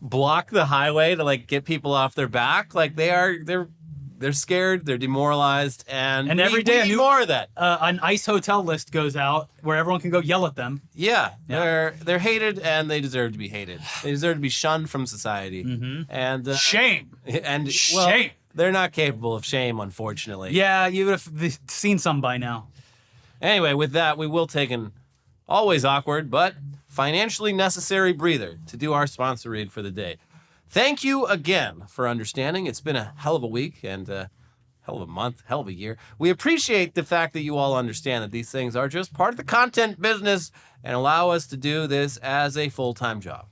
Speaker 2: block the highway to get people off their back. They're scared, they're demoralized, and
Speaker 1: every day
Speaker 2: we need more of that.
Speaker 1: An ICE hotel list goes out where everyone can go yell at them.
Speaker 2: Yeah. They're hated, and they deserve to be hated. They deserve to be shunned from society.
Speaker 1: Mm-hmm.
Speaker 2: And
Speaker 1: shame.
Speaker 2: And
Speaker 1: shame.
Speaker 2: They're not capable of shame, unfortunately.
Speaker 1: Yeah, you would have seen some by now.
Speaker 2: Anyway, with that, we will take an always awkward but financially necessary breather to do our sponsor read for the day. Thank you again for understanding. It's been a hell of a week and a hell of a month, hell of a year. We appreciate the fact that you all understand that these things are just part of the content business and allow us to do this as a full-time job.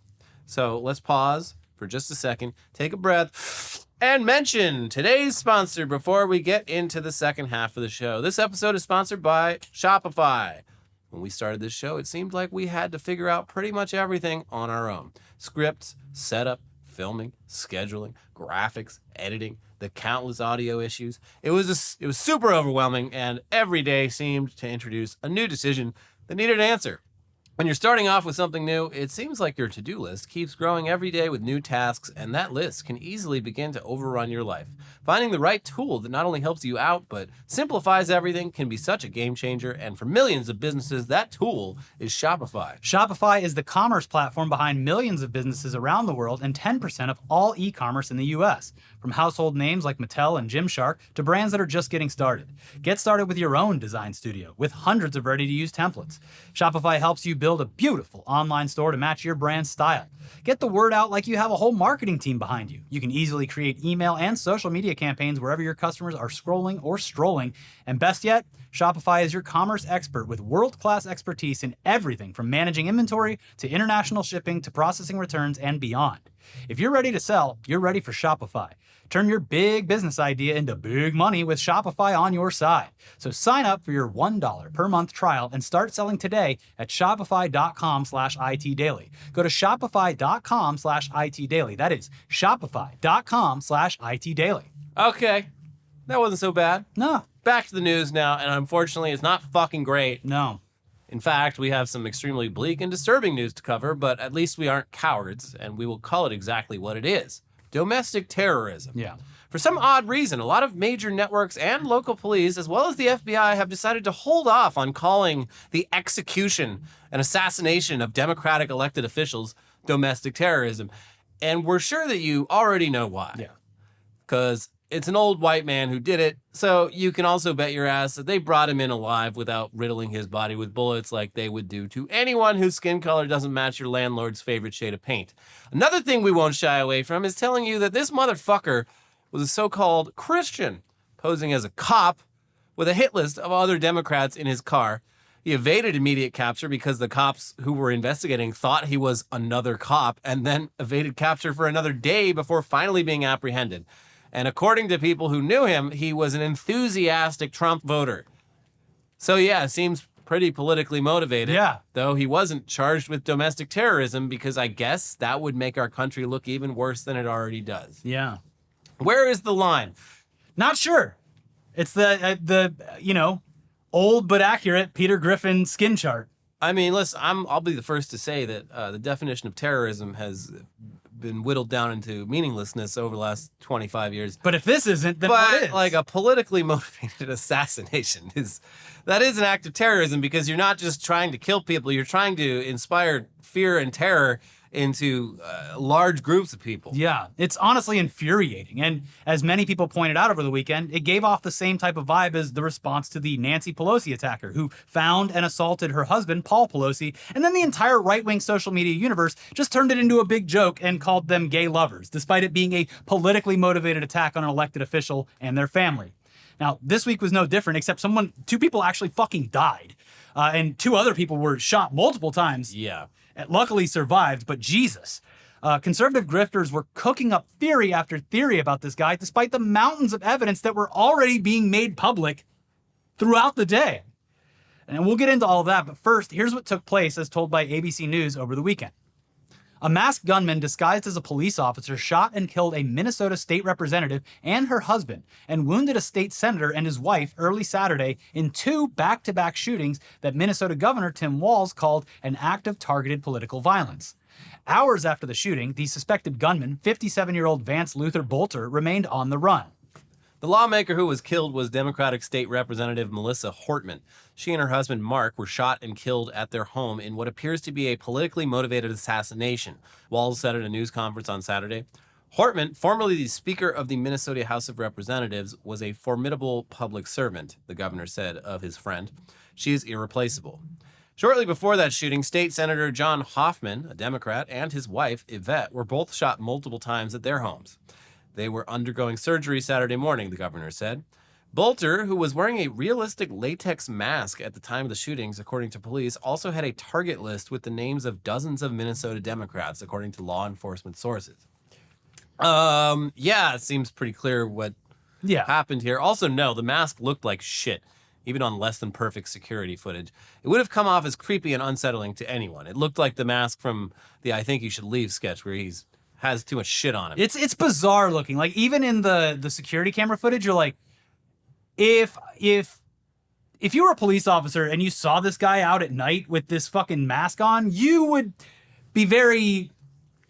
Speaker 2: So let's pause for just a second, take a breath, and mention today's sponsor before we get into the second half of the show. This episode is sponsored by Shopify. When we started this show, it seemed like we had to figure out pretty much everything on our own. Scripts, setup, filming, scheduling, graphics, editing, the countless audio issues. It was super overwhelming, and every day seemed to introduce a new decision that needed an answer. When you're starting off with something new, it seems like your to-do list keeps growing every day with new tasks, and that list can easily begin to overrun your life. Finding the right tool that not only helps you out, but simplifies everything can be such a game changer, and for millions of businesses, that tool is Shopify.
Speaker 1: Shopify is the commerce platform behind millions of businesses around the world and 10% of all e-commerce in the U.S., from household names like Mattel and Gymshark to brands that are just getting started. Get started with your own design studio with hundreds of ready-to-use templates. Shopify helps you build a beautiful online store to match your brand style. Get the word out like you have a whole marketing team behind you. You can easily create email and social media campaigns wherever your customers are scrolling or strolling. And best yet, Shopify is your commerce expert with world-class expertise in everything from managing inventory to international shipping to processing returns and beyond. If you're ready to sell, you're ready for Shopify. Turn your big business idea into big money with Shopify on your side. So sign up for your $1 per month trial and start selling today at shopify.com/itdaily. Go to shopify.com/itdaily. That is shopify.com/itdaily.
Speaker 2: Okay, that wasn't so bad.
Speaker 1: No,
Speaker 2: Back to the news now, and unfortunately, it's not fucking great.
Speaker 1: no.
Speaker 2: In fact, we have some extremely bleak and disturbing news to cover, but at least we aren't cowards, and we will call it exactly what it is. Domestic terrorism.
Speaker 1: Yeah.
Speaker 2: For some odd reason, a lot of major networks and local police, as well as the FBI, have decided to hold off on calling the execution and assassination of Democratic elected officials domestic terrorism. And we're sure that you already know why.
Speaker 1: Yeah.
Speaker 2: Because it's an old white man who did it, so you can also bet your ass that they brought him in alive without riddling his body with bullets like they would do to anyone whose skin color doesn't match your landlord's favorite shade of paint. Another thing we won't shy away from is telling you that this motherfucker was a so-called Christian, posing as a cop with a hit list of other Democrats in his car. He evaded immediate capture because the cops who were investigating thought he was another cop, and then evaded capture for another day before finally being apprehended. And according to people who knew him, he was an enthusiastic Trump voter. So yeah, seems pretty politically motivated.
Speaker 1: Yeah.
Speaker 2: Though he wasn't charged with domestic terrorism because I guess that would make our country look even worse than it already does.
Speaker 1: Yeah.
Speaker 2: Where is the line?
Speaker 1: Not sure. It's the old but accurate Peter Griffin skin chart.
Speaker 2: I mean, listen, I'll be the first to say that the definition of terrorism has been whittled down into meaninglessness over the last 25 years.
Speaker 1: But if this isn't, then what is?
Speaker 2: Like a politically motivated assassination is an act of terrorism because you're not just trying to kill people, you're trying to inspire fear and terror into large groups of people.
Speaker 1: Yeah, it's honestly infuriating. And as many people pointed out over the weekend, it gave off the same type of vibe as the response to the Nancy Pelosi attacker who found and assaulted her husband, Paul Pelosi, and then the entire right-wing social media universe just turned it into a big joke and called them gay lovers, despite it being a politically motivated attack on an elected official and their family. Now, this week was no different, except two people actually fucking died. And 2 other people were shot multiple times.
Speaker 2: Yeah.
Speaker 1: Luckily survived, but Jesus. Conservative grifters were cooking up theory after theory about this guy, despite the mountains of evidence that were already being made public throughout the day. And we'll get into all of that, but first, here's what took place as told by ABC News over the weekend. A masked gunman disguised as a police officer shot and killed a Minnesota state representative and her husband, and wounded a state senator and his wife early Saturday in 2 back-to-back shootings that Minnesota Governor Tim Walz called an act of targeted political violence. Hours after the shooting, the suspected gunman, 57-year-old Vance Luther Bolter, remained on the run.
Speaker 2: The lawmaker who was killed was Democratic State Representative Melissa Hortman. She and her husband, Mark, were shot and killed at their home in what appears to be a politically motivated assassination, Walz said at a news conference on Saturday. Hortman, formerly the Speaker of the Minnesota House of Representatives, was a formidable public servant, the governor said of his friend. She is irreplaceable. Shortly before that shooting, State Senator John Hoffman, a Democrat, and his wife, Yvette, were both shot multiple times at their homes. They were undergoing surgery Saturday morning, the governor said. Bolter, who was wearing a realistic latex mask at the time of the shootings, according to police, also had a target list with the names of dozens of Minnesota Democrats, according to law enforcement sources. It seems pretty clear what happened here. Also, no, the mask looked like shit, even on less than perfect security footage. It would have come off as creepy and unsettling to anyone. It looked like the mask from the I Think You Should Leave sketch where has too much shit on him.
Speaker 1: It's bizarre looking. Like, even in the security camera footage, you're like, if you were a police officer and you saw this guy out at night with this fucking mask on, you would be very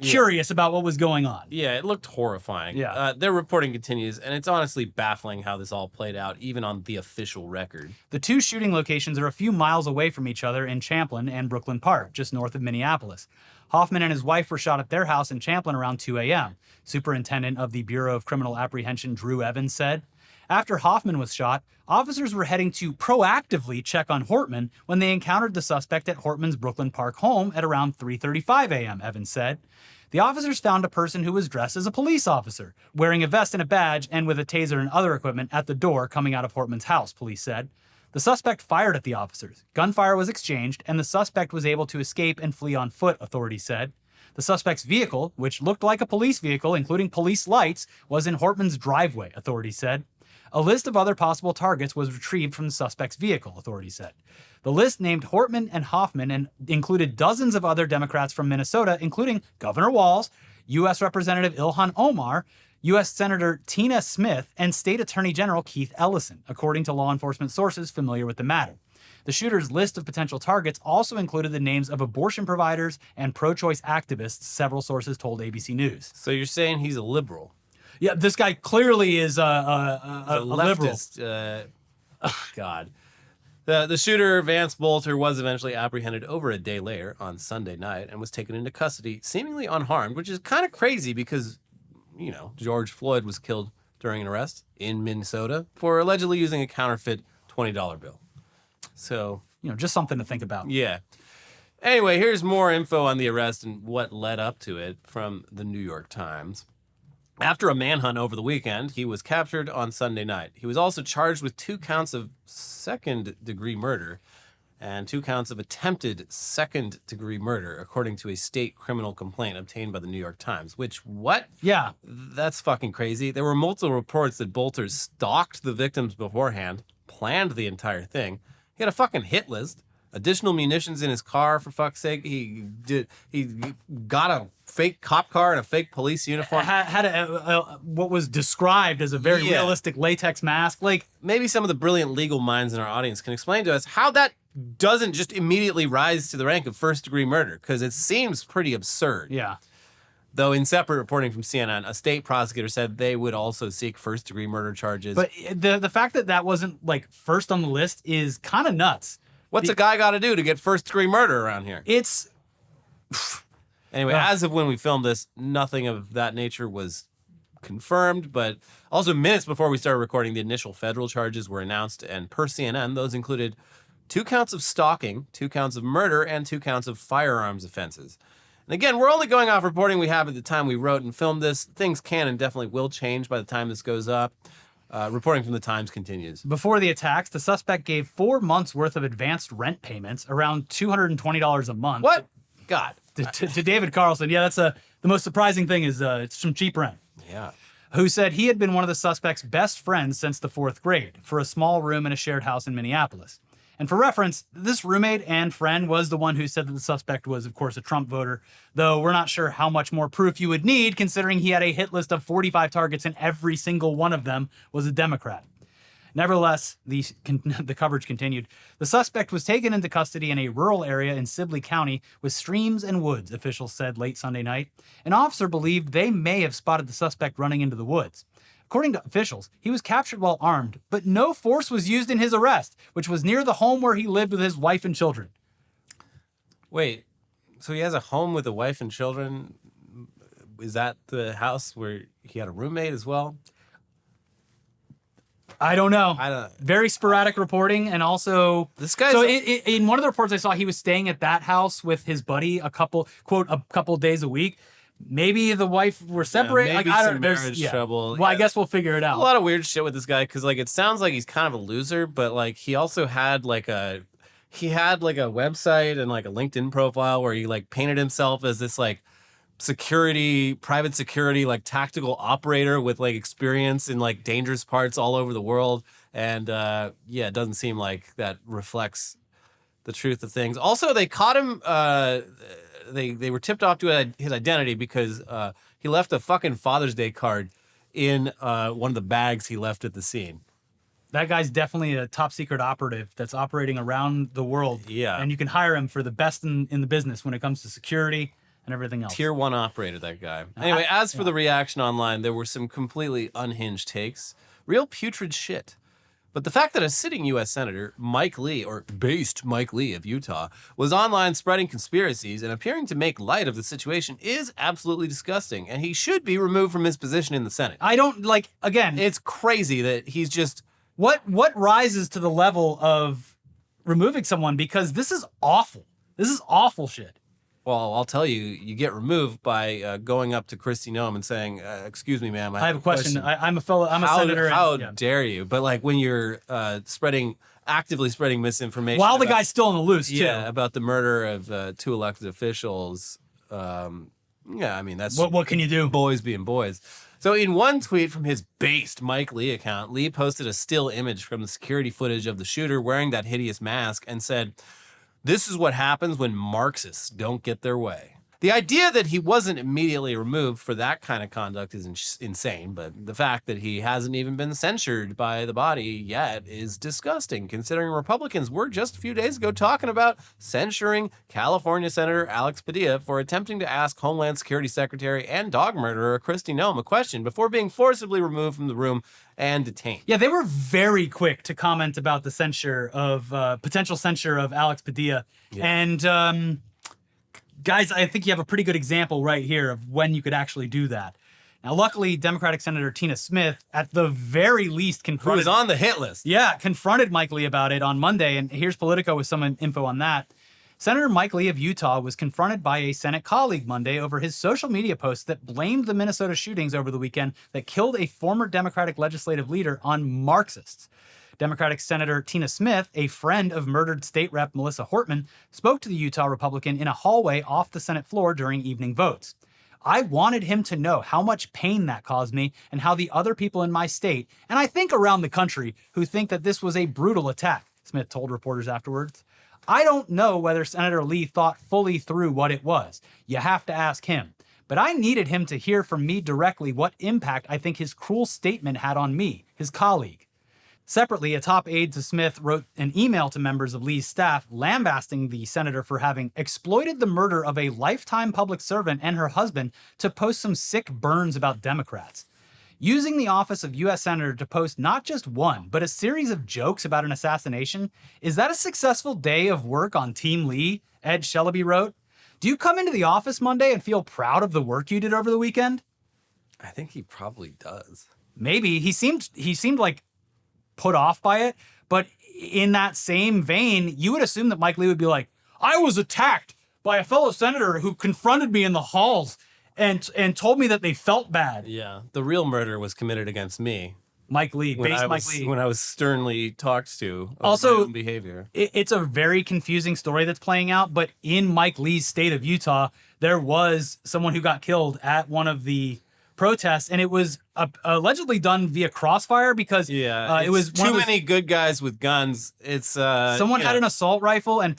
Speaker 1: curious about what was going on.
Speaker 2: Yeah, it looked horrifying.
Speaker 1: Yeah.
Speaker 2: Their reporting continues, and it's honestly baffling how this all played out, even on the official record.
Speaker 1: The 2 shooting locations are a few miles away from each other in Champlin and Brooklyn Park, just north of Minneapolis. Hoffman and his wife were shot at their house in Champlin around 2 a.m., Superintendent of the Bureau of Criminal Apprehension Drew Evans said. After Hoffman was shot, officers were heading to proactively check on Hortman when they encountered the suspect at Hortman's Brooklyn Park home at around 3:35 a.m., Evans said. The officers found a person who was dressed as a police officer, wearing a vest and a badge and with a taser and other equipment at the door coming out of Hortman's house, police said. The suspect fired at the officers. Gunfire was exchanged, and the suspect was able to escape and flee on foot, authorities said. The suspect's vehicle, which looked like a police vehicle, including police lights, was in Hortman's driveway, authorities said. A list of other possible targets was retrieved from the suspect's vehicle, authorities said. The list named Hortman and Hoffman and included dozens of other Democrats from Minnesota, including Governor Walz, U.S. Representative Ilhan Omar, U.S. Senator Tina Smith, and State Attorney General Keith Ellison, according to law enforcement sources familiar with the matter. The shooter's list of potential targets also included the names of abortion providers and pro-choice activists, several sources told ABC News.
Speaker 2: So you're saying he's a liberal?
Speaker 1: Yeah, this guy clearly is a liberal.
Speaker 2: Leftist. God. The shooter, Vance Bolter, was eventually apprehended over a day later on Sunday night and was taken into custody, seemingly unharmed, which is kind of crazy because, George Floyd was killed during an arrest in Minnesota for allegedly using a counterfeit $20 bill. So,
Speaker 1: just something to think about.
Speaker 2: Yeah. Anyway, here's more info on the arrest and what led up to it from the New York Times. After a manhunt over the weekend, he was captured on Sunday night. He was also charged with 2 counts of second-degree murder and 2 counts of attempted second-degree murder, according to a state criminal complaint obtained by the New York Times. Which, what?
Speaker 1: Yeah.
Speaker 2: That's fucking crazy. There were multiple reports that Bolter stalked the victims beforehand, planned the entire thing. He had a fucking hit list. Additional munitions in his car, for fuck's sake. He got a fake cop car and a fake police uniform.
Speaker 1: Had what was described as a very realistic latex mask. Like,
Speaker 2: maybe some of the brilliant legal minds in our audience can explain to us how that doesn't just immediately rise to the rank of first-degree murder, because it seems pretty absurd.
Speaker 1: Yeah.
Speaker 2: Though in separate reporting from CNN, a state prosecutor said they would also seek first-degree murder charges.
Speaker 1: But the fact that wasn't like first on the list is kind of nuts.
Speaker 2: What's a guy got to do to get first-degree murder around here?
Speaker 1: It's
Speaker 2: anyway. As of when we filmed this, nothing of that nature was confirmed. But also, minutes before we started recording, the initial federal charges were announced, and per CNN, those included 2 counts of stalking, 2 counts of murder, and 2 counts of firearms offenses. And again, we're only going off reporting we have at the time we wrote and filmed this. Things can and definitely will change by the time this goes up. Reporting from the Times continues.
Speaker 1: Before the attacks, the suspect gave 4 months' worth of advanced rent payments, around $220 a month.
Speaker 2: What? God.
Speaker 1: To David Carlson. Yeah, that's the most surprising thing is it's some cheap rent.
Speaker 2: Yeah.
Speaker 1: Who said he had been one of the suspect's best friends since the 4th grade for a small room in a shared house in Minneapolis. And for reference, this roommate and friend was the one who said that the suspect was, of course, a Trump voter, though we're not sure how much more proof you would need considering he had a hit list of 45 targets and every single one of them was a Democrat. Nevertheless, the coverage continued. The suspect was taken into custody in a rural area in Sibley County with streams and woods, officials said late Sunday night. An officer believed they may have spotted the suspect running into the woods. According to officials, he was captured while armed, but no force was used in his arrest, which was near the home where he lived with his wife and children.
Speaker 2: Wait, so he has a home with a wife and children? Is that the house where he had a roommate as well?
Speaker 1: I don't know.
Speaker 2: I don't.
Speaker 1: Very sporadic reporting, and also
Speaker 2: This guy's.
Speaker 1: so in one of the reports I saw, he was staying at that house with his buddy a couple days a week. Maybe the wife were separated.
Speaker 2: maybe
Speaker 1: I
Speaker 2: some
Speaker 1: don't. There's
Speaker 2: marriage trouble.
Speaker 1: Well, I guess we'll figure it
Speaker 2: a
Speaker 1: out.
Speaker 2: lot of weird shit with this guy because it sounds like he's kind of a loser, but he also had a website and a LinkedIn profile where he painted himself as this private security tactical operator with experience in dangerous parts all over the world, and it doesn't seem like that reflects the truth of things. Also, they caught him. They were tipped off to his identity because he left a fucking Father's Day card in one of the bags he left at the scene.
Speaker 1: That guy's definitely a top secret operative that's operating around the world.
Speaker 2: Yeah.
Speaker 1: And you can hire him for the best in the business when it comes to security and everything else.
Speaker 2: Tier 1 operator, that guy. Anyway, as for the reaction online, there were some completely unhinged takes. Real putrid shit. But the fact that a sitting U.S. Senator, Mike Lee, or based Mike Lee of Utah, was online spreading conspiracies and appearing to make light of the situation is absolutely disgusting, and he should be removed from his position in the Senate.
Speaker 1: I don't, like, again,
Speaker 2: It's crazy that he's just...
Speaker 1: what rises to the level of removing someone, because this is awful. This is awful shit.
Speaker 2: Well, I'll tell you, you get removed by going up to Kristi Noem and saying, excuse me, ma'am.
Speaker 1: I have a question. I'm a senator.
Speaker 2: How dare you? But like when you're actively spreading misinformation.
Speaker 1: While the guy's still on the loose, too.
Speaker 2: Yeah, about the murder of 2 elected officials. Yeah, I mean, that's...
Speaker 1: What can you do?
Speaker 2: Boys being boys. So in one tweet from his based Mike Lee account, Lee posted a still image from the security footage of the shooter wearing that hideous mask and said, "This is what happens when Marxists don't get their way." The idea that he wasn't immediately removed for that kind of conduct is insane, but the fact that he hasn't even been censured by the body yet is disgusting, considering Republicans were just a few days ago talking about censuring California Senator Alex Padilla for attempting to ask Homeland Security Secretary and dog murderer Kristi Noem a question before being forcibly removed from the room and detained.
Speaker 1: Yeah, they were very quick to comment about the censure of potential censure of Alex Padilla. Yeah. And guys, I think you have a pretty good example right here of when you could actually do that. Now, luckily, Democratic Senator Tina Smith, at the very least, confronted...
Speaker 2: Who was on the hit list.
Speaker 1: Yeah, confronted Mike Lee about it on Monday, and here's Politico with some info on that. Senator Mike Lee of Utah was confronted by a Senate colleague Monday over his social media post that blamed the Minnesota shootings over the weekend that killed a former Democratic legislative leader on Marxists. Democratic Senator Tina Smith, a friend of murdered State Rep Melissa a-hortman, spoke to the Utah Republican in a hallway off the Senate floor during evening votes. "I wanted him to know how much pain that caused me and how the other people in my state, and I think around the country, who think that this was a brutal attack," Smith told reporters afterwards. "I don't know whether Senator Lee thought fully through what it was. You have to ask him. But I needed him to hear from me directly what impact I think his cruel statement had on me, his colleague." Separately, a top aide to Smith wrote an email to members of Lee's staff lambasting the senator for having exploited the murder of a lifetime public servant and her husband to post some sick burns about Democrats. Using the office of U.S. Senator to post not just one, but a series of jokes about an assassination, is that a successful day of work on Team Lee? Ed Shellaby wrote. Do you come into the office Monday and feel proud of the work you did over the weekend?
Speaker 2: I think he probably does.
Speaker 1: Maybe. He seemed like put off by it, but in that same vein, you would assume that Mike Lee would be like, "I was attacked by a fellow senator who confronted me in the halls and told me that they felt bad."
Speaker 2: Yeah, the real murder was committed against me.
Speaker 1: Mike Lee, Mike Lee.
Speaker 2: When I was sternly talked to about
Speaker 1: also,
Speaker 2: my own behavior.
Speaker 1: It's a very confusing story that's playing out, but in Mike Lee's state of Utah, there was someone who got killed at one of the protests, and it was allegedly done via crossfire because it was
Speaker 2: too many good guys with guns. It's
Speaker 1: someone had an assault rifle and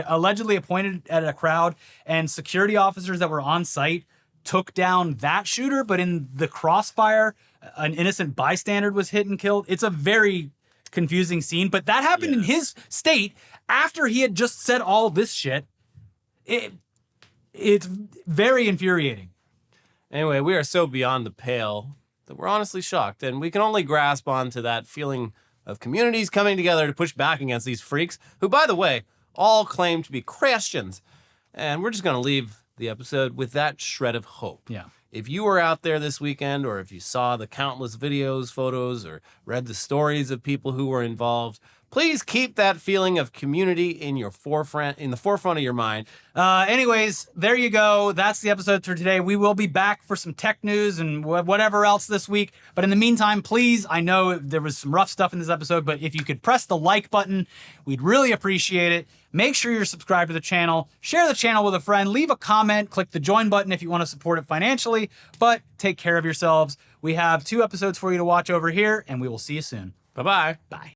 Speaker 1: allegedly pointed at a crowd, and security officers that were on site took down that shooter, but in the crossfire, an innocent bystander was hit and killed. It's a very confusing scene, but that happened in his state after he had just said all this shit. It's very infuriating.
Speaker 2: Anyway, we are so beyond the pale that we're honestly shocked, and we can only grasp onto that feeling of communities coming together to push back against these freaks, who, by the way, all claim to be Christians. And we're just going to leave the episode with that shred of hope.
Speaker 1: Yeah.
Speaker 2: If you were out there this weekend, or if you saw the countless videos, photos, or read the stories of people who were involved, please keep that feeling of community in the forefront of your mind.
Speaker 1: Anyways, there you go. That's the episode for today. We will be back for some tech news and whatever else this week. But in the meantime, please, I know there was some rough stuff in this episode, but if you could press the like button, we'd really appreciate it. Make sure you're subscribed to the channel. Share the channel with a friend. Leave a comment. Click the join button if you want to support it financially. But take care of yourselves. We have 2 episodes for you to watch over here, and we will see you soon.
Speaker 2: Bye-bye.
Speaker 1: Bye.